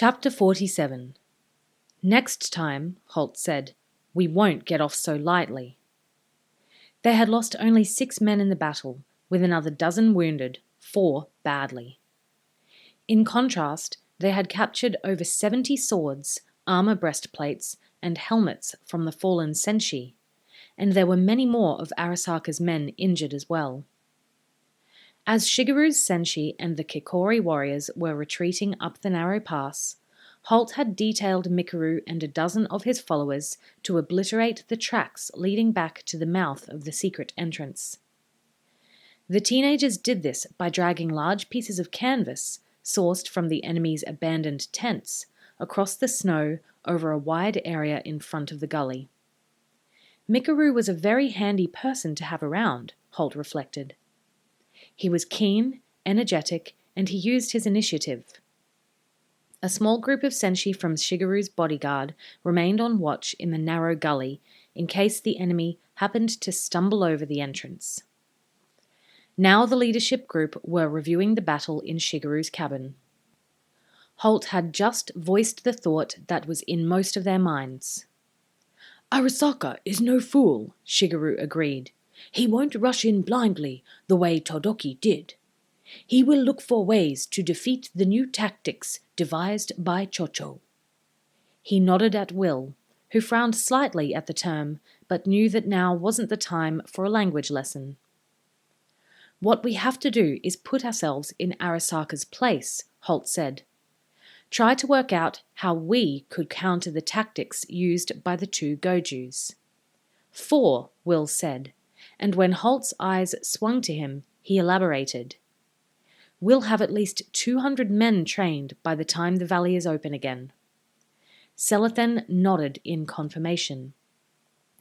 Chapter 47. Next time, Holt said, we won't get off so lightly. They had lost only 6 men in the battle, with another dozen wounded, 4 badly. In contrast, they had captured over 70 swords, armor breastplates, and helmets from the fallen senshi, and there were many more of Arasaka's men injured as well. As Shigeru's senshi and the Kikori warriors were retreating up the narrow pass, Holt had detailed Mikuru and a dozen of his followers to obliterate the tracks leading back to the mouth of the secret entrance. The teenagers did this by dragging large pieces of canvas, sourced from the enemy's abandoned tents, across the snow over a wide area in front of the gully. Mikuru was a very handy person to have around, Holt reflected. He was keen, energetic, and he used his initiative. A small group of senshi from Shigeru's bodyguard remained on watch in the narrow gully in case the enemy happened to stumble over the entrance. Now the leadership group were reviewing the battle in Shigeru's cabin. Holt had just voiced the thought that was in most of their minds. Arasaka is no fool, Shigeru agreed. He won't rush in blindly the way Todoki did. He will look for ways to defeat the new tactics devised by Chocho. He nodded at Will, who frowned slightly at the term, but knew that now wasn't the time for a language lesson. What we have to do is put ourselves in Arasaka's place, Holt said. Try to work out how we could counter the tactics used by the 2 Gojus. 4, Will said, and when Holt's eyes swung to him, he elaborated. We'll have at least 200 men trained by the time the valley is open again. Selethen nodded in confirmation.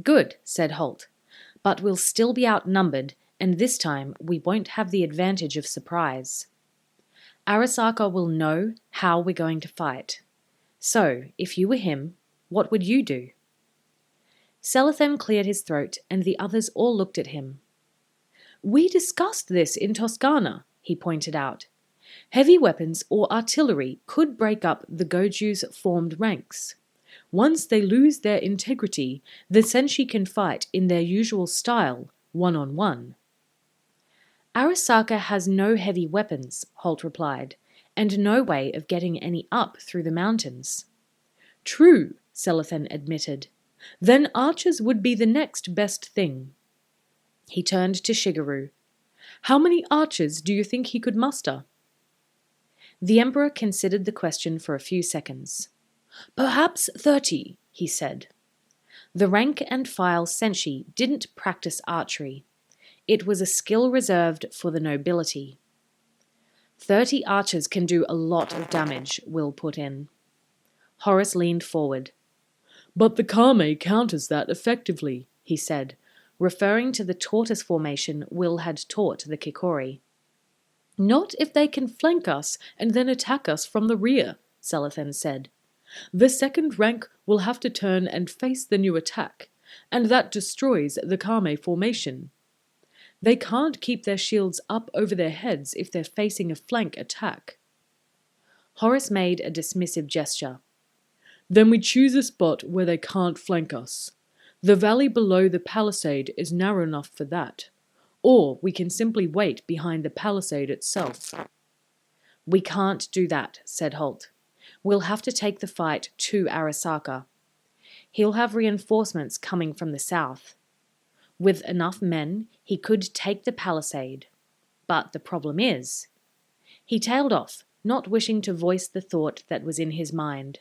Good, said Holt, but we'll still be outnumbered, and this time we won't have the advantage of surprise. Arasaka will know how we're going to fight. So, if you were him, what would you do? Selethen cleared his throat, and the others all looked at him. We discussed this in Toscana, he pointed out. Heavy weapons or artillery could break up the Goju's formed ranks. Once they lose their integrity, the senshi can fight in their usual style, one-on-one. Arasaka has no heavy weapons, Holt replied, and no way of getting any up through the mountains. True, Selethen admitted. Then archers would be the next best thing. He turned to Shigeru. How many archers do you think he could muster? The Emperor considered the question for a few seconds. Perhaps 30, he said. The rank-and-file senshi didn't practice archery. It was a skill reserved for the nobility. 30 archers can do a lot of damage, Will put in. Horace leaned forward. But the Kame counters that effectively, he said, referring to the tortoise formation Will had taught the Kikori. Not if they can flank us and then attack us from the rear, Selethen said. The second rank will have to turn and face the new attack, and that destroys the Kame formation. They can't keep their shields up over their heads if they're facing a flank attack. Horace made a dismissive gesture. Then we choose a spot where they can't flank us. The valley below the palisade is narrow enough for that. Or we can simply wait behind the palisade itself. We can't do that, said Holt. We'll have to take the fight to Arasaka. He'll have reinforcements coming from the south. With enough men, he could take the palisade. But the problem is... He tailed off, not wishing to voice the thought that was in his mind.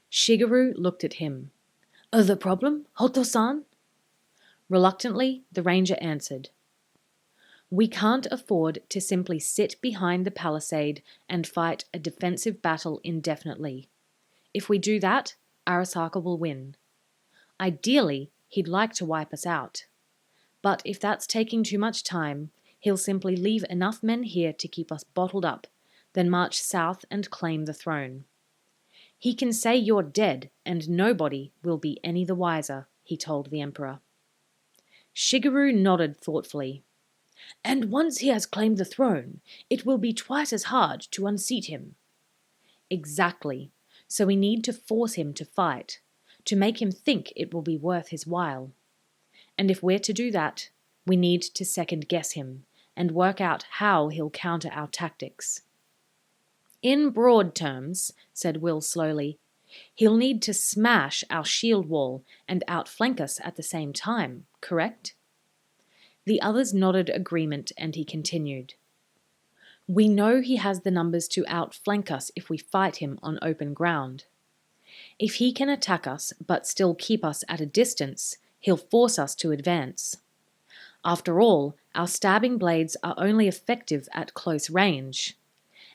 Shigeru looked at him. The problem, Hoto-san? Reluctantly, the ranger answered. We can't afford to simply sit behind the palisade and fight a defensive battle indefinitely. If we do that, Arasaka will win. Ideally, he'd like to wipe us out. But if that's taking too much time, he'll simply leave enough men here to keep us bottled up, then march south and claim the throne. He can say you're dead, and nobody will be any the wiser, he told the Emperor. Shigeru nodded thoughtfully. And once he has claimed the throne, it will be twice as hard to unseat him. Exactly. So we need to force him to fight, to make him think it will be worth his while. And if we're to do that, we need to second-guess him and work out how he'll counter our tactics. In broad terms, said Will slowly, he'll need to smash our shield wall and outflank us at the same time, correct? The others nodded agreement and he continued. We know he has the numbers to outflank us if we fight him on open ground. If he can attack us but still keep us at a distance, he'll force us to advance. After all, our stabbing blades are only effective at close range.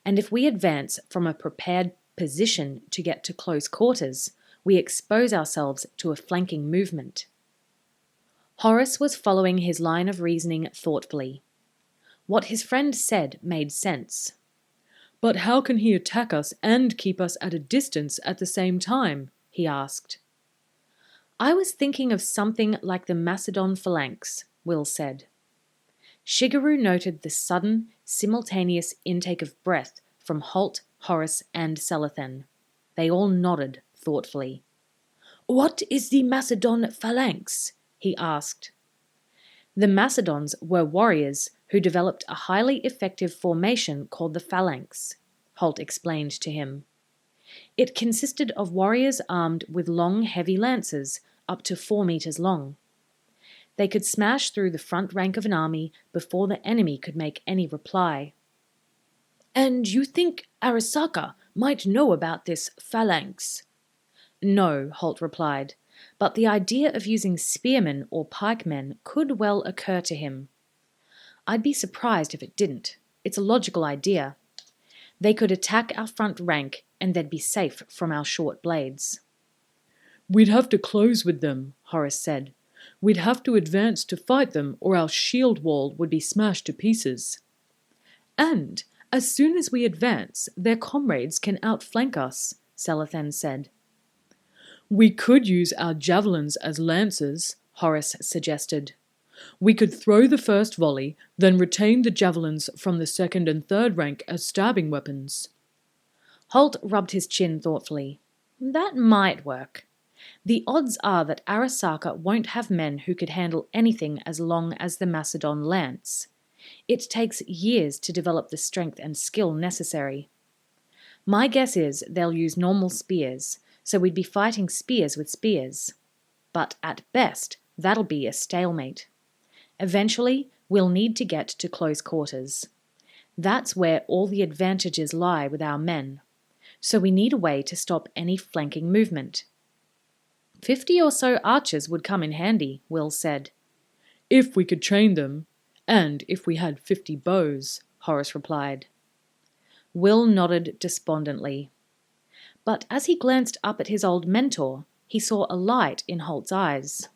And if we advance from a prepared position to get to close quarters, we expose ourselves to a flanking movement. Horace was following his line of reasoning thoughtfully. What his friend said made sense. But how can he attack us and keep us at a distance at the same time? He asked. I was thinking of something like the Macedon phalanx, Will said. Shigerus noted the sudden, simultaneous intake of breath from Holt, Horace, and Celathen. They all nodded thoughtfully. What is the Macedon phalanx? He asked. The Macedons were warriors who developed a highly effective formation called the phalanx, Holt explained to him. It consisted of warriors armed with long, heavy lances up to 4 meters long. They could smash through the front rank of an army before the enemy could make any reply. And you think Arasaka might know about this phalanx? No, Holt replied, but the idea of using spearmen or pikemen could well occur to him. I'd be surprised if it didn't. It's a logical idea. They could attack our front rank and they'd be safe from our short blades. We'd have to close with them, Horace said. We'd have to advance to fight them or our shield wall would be smashed to pieces. And as soon as we advance, their comrades can outflank us, Celathen said. We could use our javelins as lances, Horace suggested. We could throw the first volley, then retain the javelins from the second and third rank as stabbing weapons. Holt rubbed his chin thoughtfully. That might work. The odds are that Arasaka won't have men who could handle anything as long as the Macedon lance. It takes years to develop the strength and skill necessary. My guess is they'll use normal spears, so we'd be fighting spears with spears. But at best, that'll be a stalemate. Eventually, we'll need to get to close quarters. That's where all the advantages lie with our men. So we need a way to stop any flanking movement. 50 or so archers would come in handy, Will said. If we could train them, and if we had 50 bows, Horace replied. Will nodded despondently. But as he glanced up at his old mentor, he saw a light in Holt's eyes.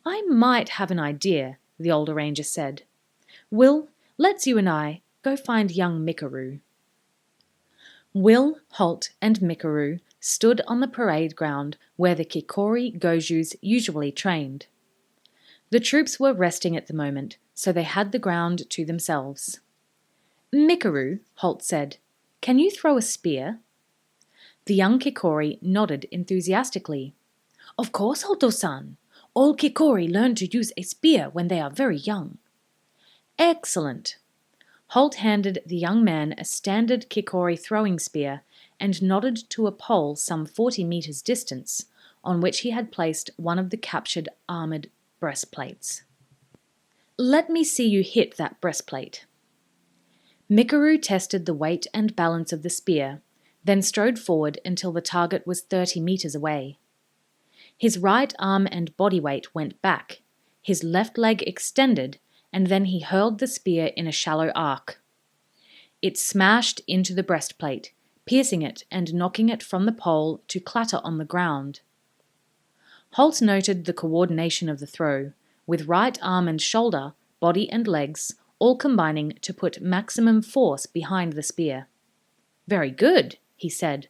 I might have an idea, the older ranger said. Will, let's you and I go find young Mikaru. Will, Holt, and Mikaru stood on the parade ground where the Kikori Gojus usually trained. The troops were resting at the moment, so they had the ground to themselves. Mikaru, Holt said, can you throw a spear? The young Kikori nodded enthusiastically. Of course, Hoto-san. All Kikori learn to use a spear when they are very young. Excellent. Holt handed the young man a standard Kikori throwing spear and nodded to a pole some 40 meters distance, on which he had placed one of the captured armored breastplates. Let me see you hit that breastplate. Mikaru tested the weight and balance of the spear, then strode forward until the target was 30 meters away. His right arm and body weight went back, his left leg extended, and then he hurled the spear in a shallow arc. It smashed into the breastplate, piercing it and knocking it from the pole to clatter on the ground. Holt noted the coordination of the throw, with right arm and shoulder, body and legs, all combining to put maximum force behind the spear. Very good, he said.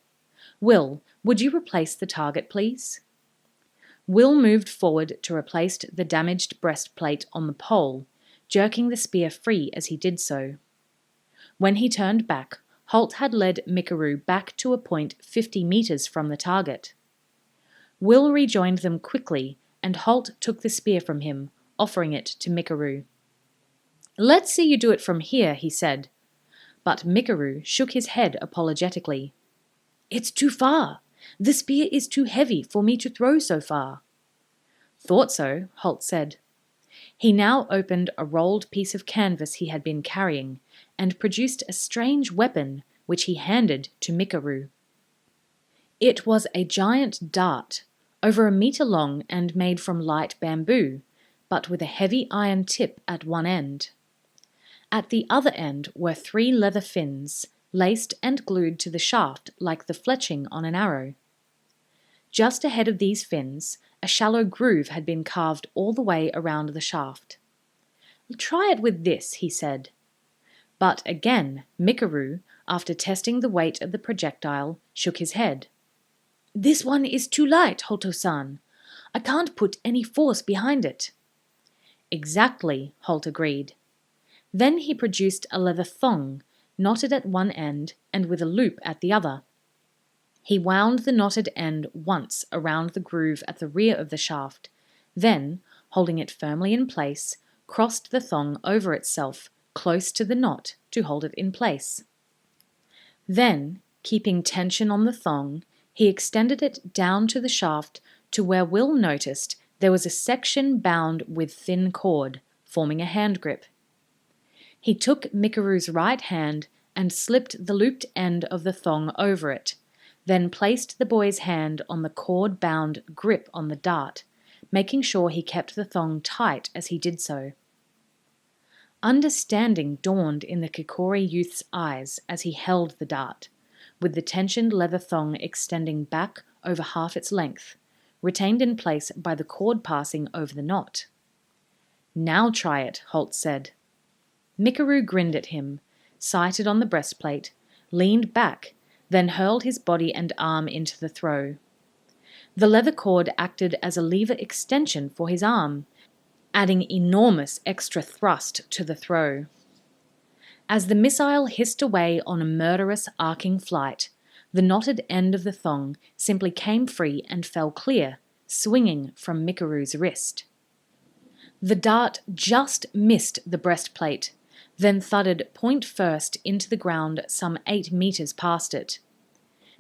Will, would you replace the target, please? Will moved forward to replace the damaged breastplate on the pole, jerking the spear free as he did so. When he turned back, Holt had led Mikaru back to a point 50 meters from the target. Will rejoined them quickly, and Holt took the spear from him, offering it to Mikaru. "Let's see you do it from here," he said. But Mikaru shook his head apologetically. "It's too far. The spear is too heavy for me to throw so far." "Thought so," Holt said. He now opened a rolled piece of canvas he had been carrying and produced a strange weapon which he handed to Mikaru. It was a giant dart, over 1 meter long and made from light bamboo, but with a heavy iron tip at one end. At the other end were 3 leather fins, laced and glued to the shaft like the fletching on an arrow. Just ahead of these fins, a shallow groove had been carved all the way around the shaft. "Try it with this," he said. But again, Mikaru, after testing the weight of the projectile, shook his head. "This one is too light, Hoto-san. I can't put any force behind it." "Exactly," Holt agreed. Then he produced a leather thong, knotted at one end and with a loop at the other. He wound the knotted end once around the groove at the rear of the shaft, then, holding it firmly in place, crossed the thong over itself, close to the knot, to hold it in place. Then, keeping tension on the thong, he extended it down to the shaft to where Will noticed there was a section bound with thin cord, forming a hand grip. He took Mikaru's right hand and slipped the looped end of the thong over it, then placed the boy's hand on the cord-bound grip on the dart, making sure he kept the thong tight as he did so. Understanding dawned in the Kikori youth's eyes as he held the dart, with the tensioned leather thong extending back over half its length, retained in place by the cord passing over the knot. "Now try it," Holt said. Mikaru grinned at him, sighted on the breastplate, leaned back, then hurled his body and arm into the throw. The leather cord acted as a lever extension for his arm, adding enormous extra thrust to the throw. As the missile hissed away on a murderous arcing flight, the knotted end of the thong simply came free and fell clear, swinging from Mikaru's wrist. The dart just missed the breastplate, then thudded point first into the ground some 8 meters past it.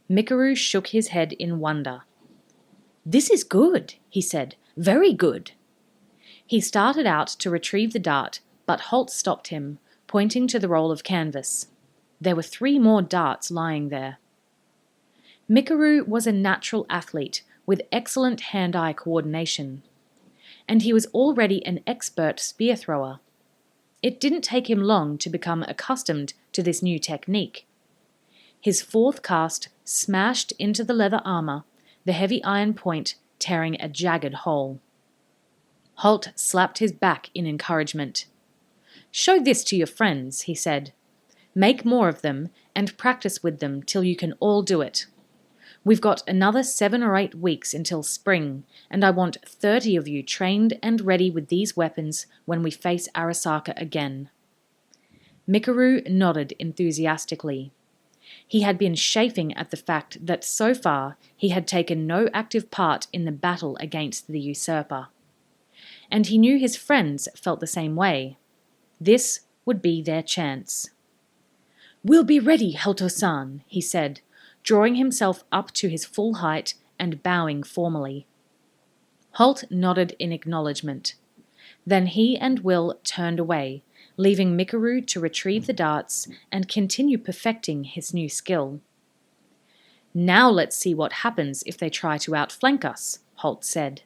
Mikaru shook his head in wonder. "This is good," he said. "Very good." He started out to retrieve the dart, but Holt stopped him, pointing to the roll of canvas. There were 3 more darts lying there. Mikaru was a natural athlete with excellent hand-eye coordination, and he was already an expert spear thrower. It didn't take him long to become accustomed to this new technique. His 4th cast smashed into the leather armor, the heavy iron point tearing a jagged hole. Holt slapped his back in encouragement. "Show this to your friends," he said. "Make more of them and practice with them till you can all do it. We've got another 7 or 8 weeks until spring, and I want 30 of you trained and ready with these weapons when we face Arasaka again." Mikaru nodded enthusiastically. He had been chafing at the fact that so far he had taken no active part in the battle against the usurper. And he knew his friends felt the same way. This would be their chance. "We'll be ready, Hoto-san," he said, drawing himself up to his full height and bowing formally. Holt nodded in acknowledgement. Then he and Will turned away, leaving Mikaru to retrieve the darts and continue perfecting his new skill. "Now let's see what happens if they try to outflank us," Holt said.